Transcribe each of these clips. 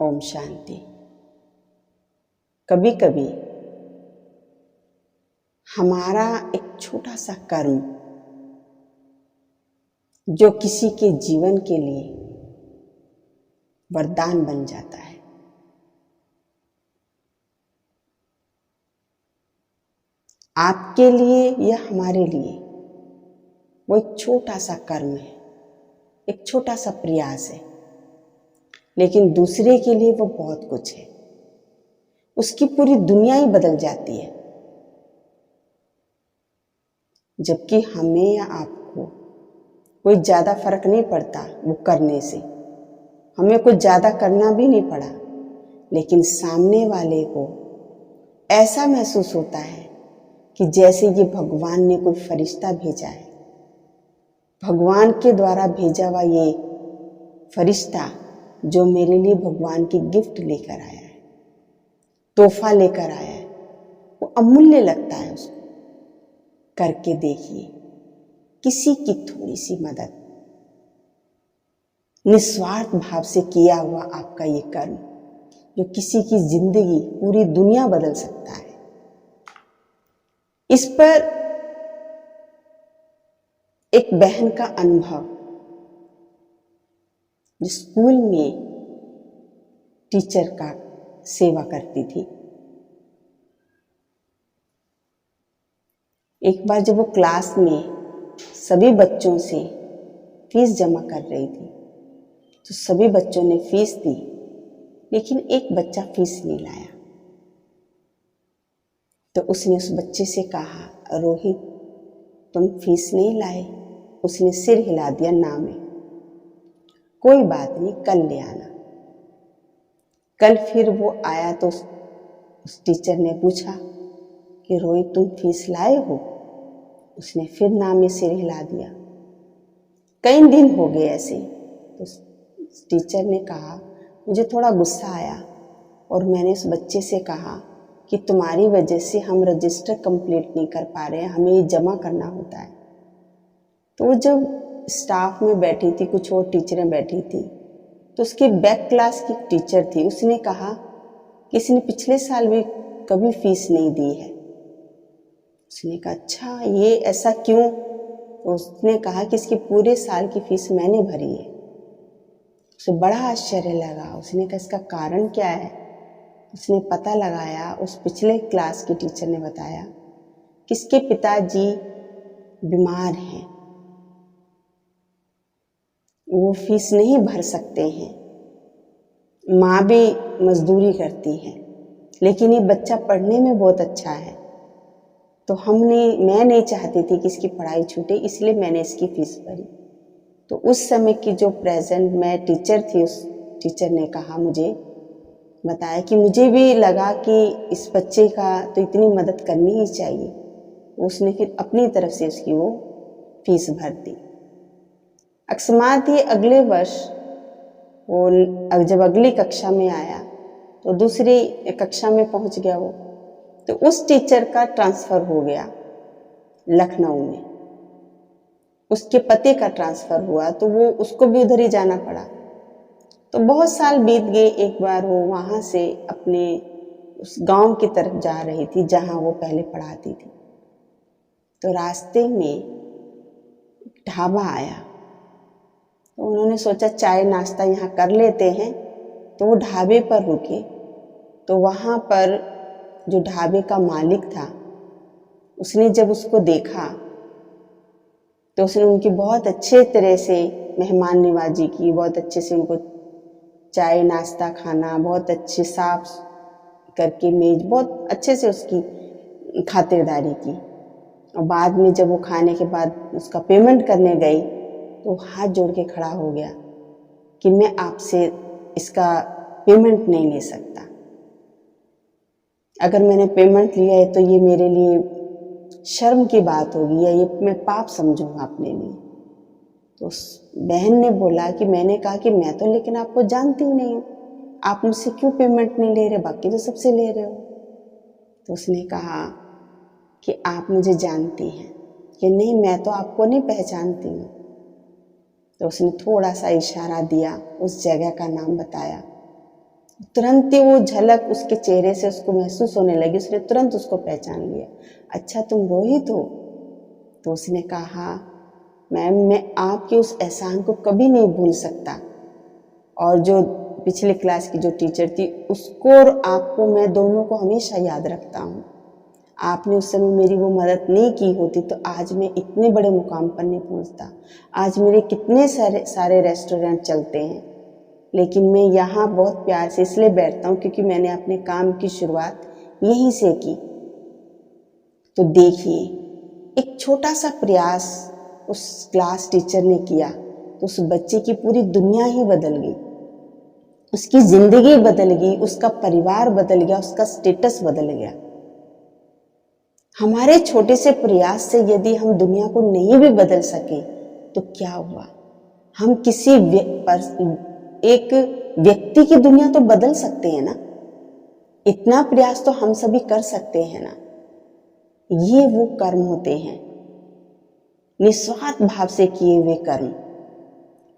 ओम शांति। कभी कभी हमारा एक छोटा सा कर्म जो किसी के जीवन के लिए वरदान बन जाता है। आपके लिए या हमारे लिए वो एक छोटा सा कर्म है, एक छोटा सा प्रयास है, लेकिन दूसरे के लिए वो बहुत कुछ है। उसकी पूरी दुनिया ही बदल जाती है। जबकि हमें या आपको कोई ज़्यादा फर्क नहीं पड़ता वो करने से, हमें कुछ ज़्यादा करना भी नहीं पड़ा, लेकिन सामने वाले को ऐसा महसूस होता है कि जैसे ये भगवान ने कोई फरिश्ता भेजा है, भगवान के द्वारा भेजा हुआ ये फरिश्ता जो मेरे लिए भगवान की गिफ्ट लेकर आया है, तोहफा लेकर आया है, वो अमूल्य लगता है। उसको करके देखिए, किसी की थोड़ी सी मदद, निस्वार्थ भाव से किया हुआ आपका ये कर्म जो किसी की जिंदगी, पूरी दुनिया बदल सकता है। इस पर एक बहन का अनुभव, जो स्कूल में टीचर का सेवा करती थी। एक बार जब वो क्लास में सभी बच्चों से फीस जमा कर रही थी, तो सभी बच्चों ने फीस दी, लेकिन एक बच्चा फीस नहीं लाया। तो उसने उस बच्चे से कहा, रोहित तुम फीस नहीं लाए? उसने सिर हिला दिया, ना में कोई बात नहीं, कल ले आना। कल फिर वो आया तो उस टीचर ने पूछा कि रोहित तुम फीस लाए हो? उसने फिर ना में सिर हिला दिया। कई दिन हो गए ऐसे। तो टीचर ने कहा, मुझे थोड़ा गुस्सा आया और मैंने उस बच्चे से कहा कि तुम्हारी वजह से हम रजिस्टर कंप्लीट नहीं कर पा रहे हैं, हमें ये जमा करना होता है। तो वो जब स्टाफ में बैठी थी, कुछ और टीचरें बैठी थी, तो उसके बैक क्लास की टीचर थी, उसने कहा कि इसने पिछले साल भी कभी फीस नहीं दी है। उसने कहा, अच्छा ये ऐसा क्यों? तो उसने कहा कि इसकी पूरे साल की फीस मैंने भरी है। उसे बड़ा आश्चर्य लगा। उसने कहा, इसका कारण क्या है? उसने पता लगाया। उस पिछले क्लास की टीचर ने बताया कि इसके पिताजी बीमार हैं, वो फीस नहीं भर सकते हैं, माँ भी मजदूरी करती है, लेकिन ये बच्चा पढ़ने में बहुत अच्छा है, तो मैं नहीं चाहती थी कि इसकी पढ़ाई छूटे, इसलिए मैंने इसकी फीस भरी। तो उस समय की जो प्रेजेंट मैं टीचर थी, उस टीचर ने कहा, मुझे बताया कि मुझे भी लगा कि इस बच्चे का तो इतनी मदद करनी ही चाहिए। उसने फिर अपनी तरफ से उसकी वो फीस भर दी। अकस्मात ही अगले वर्ष वो जब अगली कक्षा में आया तो दूसरी कक्षा में पहुंच गया वो, तो उस टीचर का ट्रांसफ़र हो गया लखनऊ में। उसके पति का ट्रांसफ़र हुआ तो वो उसको भी उधर ही जाना पड़ा। तो बहुत साल बीत गए। एक बार वो वहाँ से अपने उस गांव की तरफ जा रही थी जहाँ वो पहले पढ़ाती थी। तो रास्ते में ढाबा आया, तो उन्होंने सोचा चाय नाश्ता यहाँ कर लेते हैं। तो वो ढाबे पर रुके। तो वहाँ पर जो ढाबे का मालिक था, उसने जब उसको देखा तो उसने उनकी बहुत अच्छे तरह से मेहमान नवाजी की, बहुत अच्छे से उनको चाय नाश्ता खाना, बहुत अच्छे साफ करके मेज, बहुत अच्छे से उसकी खातिरदारी की। और बाद में जब वो खाने के बाद उसका पेमेंट करने गई तो हाथ जोड़ के खड़ा हो गया कि मैं आपसे इसका पेमेंट नहीं ले सकता। अगर मैंने पेमेंट लिया है तो ये मेरे लिए शर्म की बात होगी, या ये मैं पाप समझूंगा अपने लिए। तो उस बहन ने बोला कि मैंने कहा कि मैं तो लेकिन आपको जानती ही नहीं हूँ, आप मुझसे क्यों पेमेंट नहीं ले रहे, बाकी तो सबसे ले रहे हो। तो उसने कहा कि आप मुझे जानती हैं कि नहीं, मैं तो आपको नहीं पहचानती हूँ। तो उसने थोड़ा सा इशारा दिया, उस जगह का नाम बताया। तुरंत ही वो झलक उसके चेहरे से उसको महसूस होने लगी, उसने तुरंत उसको पहचान लिया। अच्छा तुम रोहित हो? तो उसने कहा मैम मैं आपके उस एहसान को कभी नहीं भूल सकता, और जो पिछले क्लास की जो टीचर थी उसको और आपको मैं दोनों को हमेशा याद रखता हूँ। आपने उस समय मेरी वो मदद नहीं की होती तो आज मैं इतने बड़े मुकाम पर नहीं पहुँचता। आज मेरे कितने सारे रेस्टोरेंट चलते हैं, लेकिन मैं यहाँ बहुत प्यार से इसलिए बैठता हूँ क्योंकि मैंने अपने काम की शुरुआत यहीं से की। तो देखिए, एक छोटा सा प्रयास उस क्लास टीचर ने किया तो उस बच्चे की पूरी दुनिया ही बदल गई, उसकी जिंदगी बदल गई, उसका परिवार बदल गया, उसका स्टेटस बदल गया। हमारे छोटे से प्रयास से यदि हम दुनिया को नहीं भी बदल सके तो क्या हुआ, हम किसी एक व्यक्ति की दुनिया तो बदल सकते हैं ना। इतना प्रयास तो हम सभी कर सकते हैं ना। ये वो कर्म होते हैं, निस्वार्थ भाव से किए हुए कर्म।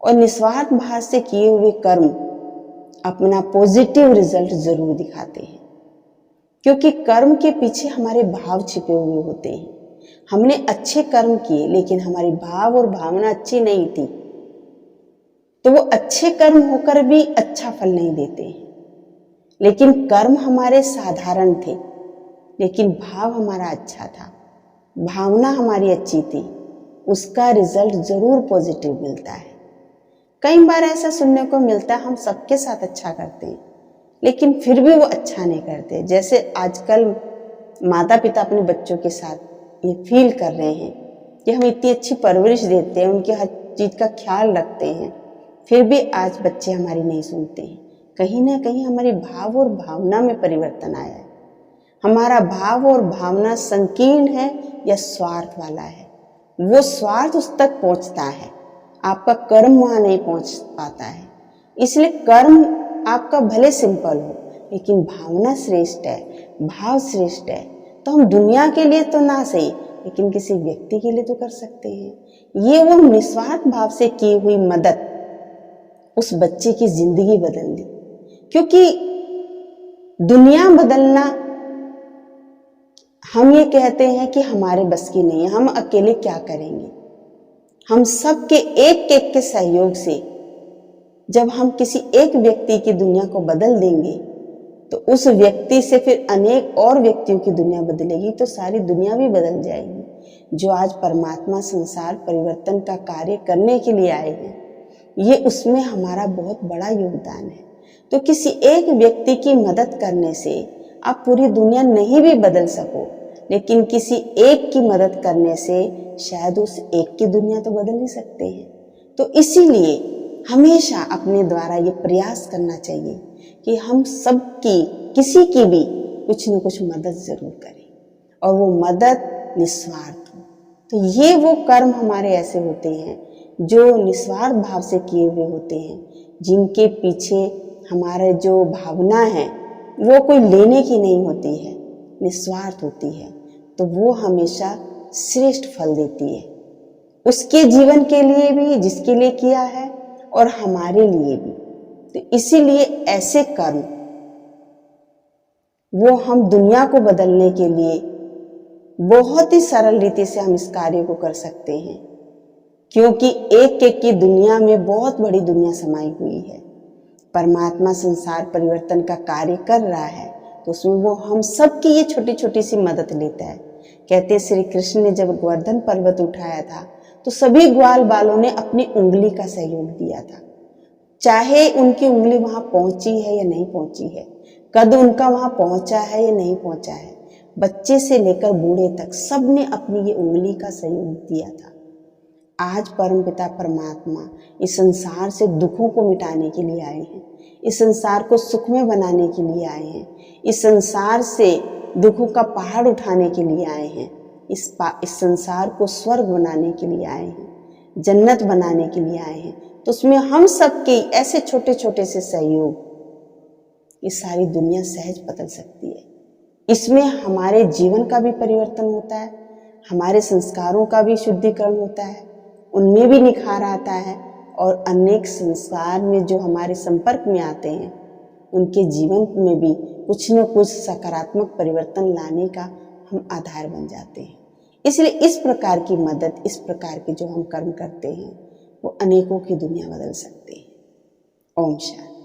और निस्वार्थ भाव से किए हुए कर्म अपना पॉजिटिव रिजल्ट जरूर दिखाते हैं, क्योंकि कर्म के पीछे हमारे भाव छिपे हुए होते हैं। हमने अच्छे कर्म किए लेकिन हमारी भाव और भावना अच्छी नहीं थी तो वो अच्छे कर्म होकर भी अच्छा फल नहीं देते हैं। लेकिन कर्म हमारे साधारण थे लेकिन भाव हमारा अच्छा था, भावना हमारी अच्छी थी, उसका रिजल्ट जरूर पॉजिटिव मिलता है। कई बार ऐसा सुनने को मिलता है हम सबके साथ अच्छा करते हैं लेकिन फिर भी वो अच्छा नहीं करते। जैसे आजकल माता पिता अपने बच्चों के साथ ये फील कर रहे हैं कि हम इतनी अच्छी परवरिश देते हैं, उनकी हर चीज़ का ख्याल रखते हैं, फिर भी आज बच्चे हमारी नहीं सुनते हैं। कहीं ना कहीं हमारी भाव और भावना में परिवर्तन आया है। हमारा भाव और भावना संकीर्ण है या स्वार्थ वाला है। वो स्वार्थ उस तक पहुंचता है, आपका कर्म वहां नहीं पहुंच पाता है। इसलिए कर्म आपका भले सिंपल हो लेकिन भावना श्रेष्ठ है, भाव श्रेष्ठ है। तो हम दुनिया के लिए तो ना सही लेकिन किसी व्यक्ति के लिए तो कर सकते हैं। ये वो निस्वार्थ भाव से की हुई मदद उस बच्चे की जिंदगी बदल दी। क्योंकि दुनिया बदलना हम ये कहते हैं कि हमारे बस की नहीं है, हम अकेले क्या करेंगे। हम सब के एक के सहयोग से जब हम किसी एक व्यक्ति की दुनिया को बदल देंगे तो उस व्यक्ति से फिर अनेक और व्यक्तियों की दुनिया बदलेगी तो सारी दुनिया भी बदल जाएगी। जो आज परमात्मा संसार परिवर्तन का कार्य करने के लिए आए हैं, ये उसमें हमारा बहुत बड़ा योगदान है। तो किसी एक व्यक्ति की मदद करने से आप पूरी दुनिया नहीं भी बदल सको लेकिन किसी एक की मदद करने से शायद उस एक की दुनिया तो बदल ही सकते हैं। तो इसीलिए हमेशा अपने द्वारा ये प्रयास करना चाहिए कि हम सबकी किसी की भी कुछ न कुछ मदद जरूर करें और वो मदद निस्वार्थ हो। तो ये वो कर्म हमारे ऐसे होते हैं जो निस्वार्थ भाव से किए हुए होते हैं, जिनके पीछे हमारे जो भावना है वो कोई लेने की नहीं होती है, निस्वार्थ होती है। तो वो हमेशा श्रेष्ठ फल देती है, उसके जीवन के लिए भी जिसके लिए किया है और हमारे लिए भी। तो इसीलिए ऐसे कर्म वो हम दुनिया को बदलने के लिए बहुत ही सरल रीति से हम इस कार्य को कर सकते हैं, क्योंकि एक की दुनिया में बहुत बड़ी दुनिया समाई हुई है। परमात्मा संसार परिवर्तन का कार्य कर रहा है तो उसमें वो हम सब की ये छोटी छोटी सी मदद लेता है। कहते हैं श्री कृष्ण ने जब गोवर्धन पर्वत उठाया था तो सभी ग्वाल बालों ने अपनी उंगली का सहयोग दिया था, चाहे उनकी उंगली वहां पहुंची है या नहीं पहुंची है, कद उनका वहां पहुंचा है या नहीं पहुंचा है, बच्चे से लेकर बूढ़े तक सबने अपनी ये उंगली का सहयोग दिया था। आज परमपिता परमात्मा इस संसार से दुखों को मिटाने के लिए आए हैं, इस संसार को सुखमय बनाने के लिए आए हैं, इस संसार से दुखों का पहाड़ उठाने के लिए आए हैं, इस संसार को स्वर्ग बनाने के लिए आए हैं, जन्नत बनाने के लिए आए हैं। तो उसमें हम सबके ऐसे छोटे छोटे से सहयोग ये सारी दुनिया सहज बदल सकती है। इसमें हमारे जीवन का भी परिवर्तन होता है, हमारे संस्कारों का भी शुद्धिकरण होता है, उनमें भी निखार आता है और अनेक संसार में जो हमारे संपर्क में आते हैं उनके जीवन में भी कुछ न कुछ सकारात्मक परिवर्तन लाने का हम आधार बन जाते हैं। इसलिए इस प्रकार की मदद, इस प्रकार के जो हम कर्म करते हैं वो अनेकों की दुनिया बदल सकते हैं। ओम शांति।